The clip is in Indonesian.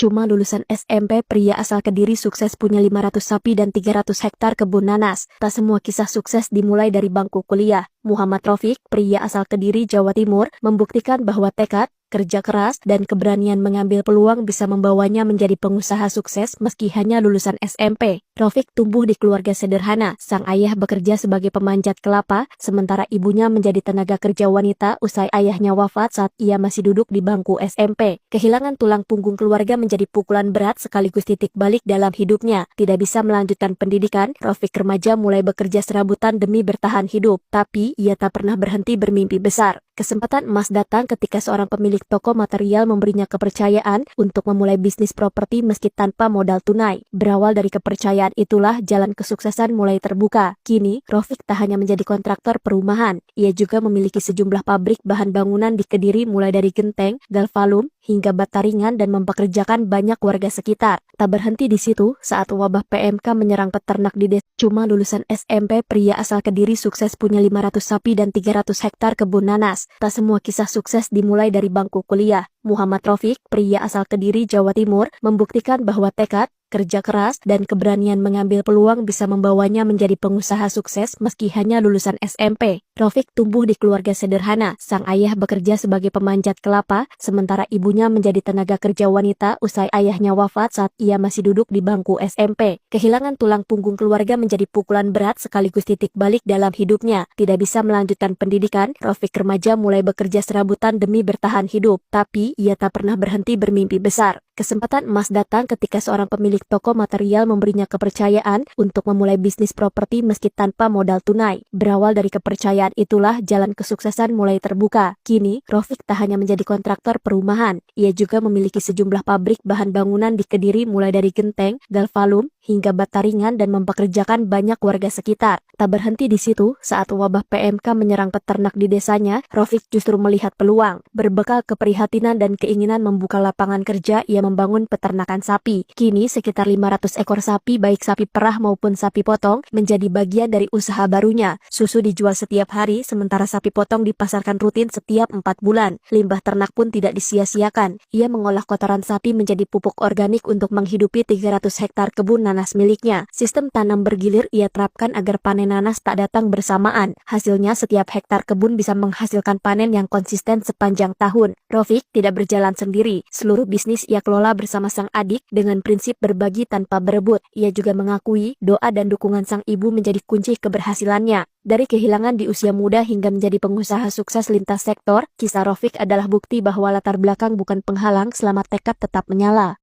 Cuma lulusan SMP pria asal Kediri sukses punya 500 sapi dan 300 hektar kebun nanas. Tak semua kisah sukses dimulai dari bangku kuliah. Muhammad Rafiq, pria asal Kediri, Jawa Timur, membuktikan bahwa tekad, kerja keras, dan keberanian mengambil peluang bisa membawanya menjadi pengusaha sukses meski hanya lulusan SMP. Rafiq tumbuh di keluarga sederhana. Sang ayah bekerja sebagai pemanjat kelapa, sementara ibunya menjadi tenaga kerja wanita usai ayahnya wafat saat ia masih duduk di bangku SMP. Kehilangan tulang punggung keluarga menjadi pukulan berat sekaligus titik balik dalam hidupnya. Tidak bisa melanjutkan pendidikan, Rafiq remaja mulai bekerja serabutan demi bertahan hidup. Tapi, ia tak pernah berhenti bermimpi besar. Kesempatan emas datang ketika seorang pemilik toko material memberinya kepercayaan untuk memulai bisnis properti meski tanpa modal tunai. Berawal dari kepercayaan itulah jalan kesuksesan mulai terbuka. Kini, Rafiq tak hanya menjadi kontraktor perumahan, ia juga memiliki sejumlah pabrik bahan bangunan di Kediri mulai dari genteng, galvalum, hingga bata ringan dan mempekerjakan banyak warga sekitar. Tak berhenti di situ, saat wabah PMK menyerang peternak di desa, cuma lulusan SMP pria asal Kediri sukses punya 500 sapi dan 300 hektar kebun nanas. Tak semua kisah sukses dimulai dari bangku kuliah. Muhammad Rafiq, pria asal Kediri, Jawa Timur, membuktikan bahwa tekad, kerja keras, dan keberanian mengambil peluang bisa membawanya menjadi pengusaha sukses meski hanya lulusan SMP. Rafiq tumbuh di keluarga sederhana. Sang ayah bekerja sebagai pemanjat kelapa, sementara ibunya menjadi tenaga kerja wanita usai ayahnya wafat saat ia masih duduk di bangku SMP. Kehilangan tulang punggung keluarga menjadi pukulan berat sekaligus titik balik dalam hidupnya. Tidak bisa melanjutkan pendidikan, Rafiq remaja mulai bekerja serabutan demi bertahan hidup. Tapi, ia tak pernah berhenti bermimpi besar. Kesempatan emas datang ketika seorang pemilik toko material memberinya kepercayaan untuk memulai bisnis properti meski tanpa modal tunai. Berawal dari kepercayaan itulah jalan kesuksesan mulai terbuka. Kini, Rafiq tak hanya menjadi kontraktor perumahan, ia juga memiliki sejumlah pabrik bahan bangunan di Kediri mulai dari genteng, galvalum, hingga bata ringan dan mempekerjakan banyak warga sekitar. Tak berhenti di situ, saat wabah PMK menyerang peternak di desanya, Rafiq justru melihat peluang. Berbekal keprihatinan dan keinginan membuka lapangan kerja, ia membangun peternakan sapi. Kini sekitar 500 ekor sapi baik sapi perah maupun sapi potong menjadi bagian dari usaha barunya. Susu dijual setiap hari sementara sapi potong dipasarkan rutin setiap 4 bulan. Limbah ternak pun tidak disia-siakan. Ia mengolah kotoran sapi menjadi pupuk organik untuk menghidupi 300 hektar kebun nanas miliknya. Sistem tanam bergilir ia terapkan agar panen nanas tak datang bersamaan. Hasilnya setiap hektar kebun bisa menghasilkan panen yang konsisten sepanjang tahun. Rafiq tidak berjalan sendiri. Seluruh bisnis ia kelola bersama sang adik dengan prinsip berbagi tanpa berebut. Ia juga mengakui doa dan dukungan sang ibu menjadi kunci keberhasilannya. Dari kehilangan di usia muda hingga menjadi pengusaha sukses lintas sektor, kisah Rafiq adalah bukti bahwa latar belakang bukan penghalang selama tekad tetap menyala.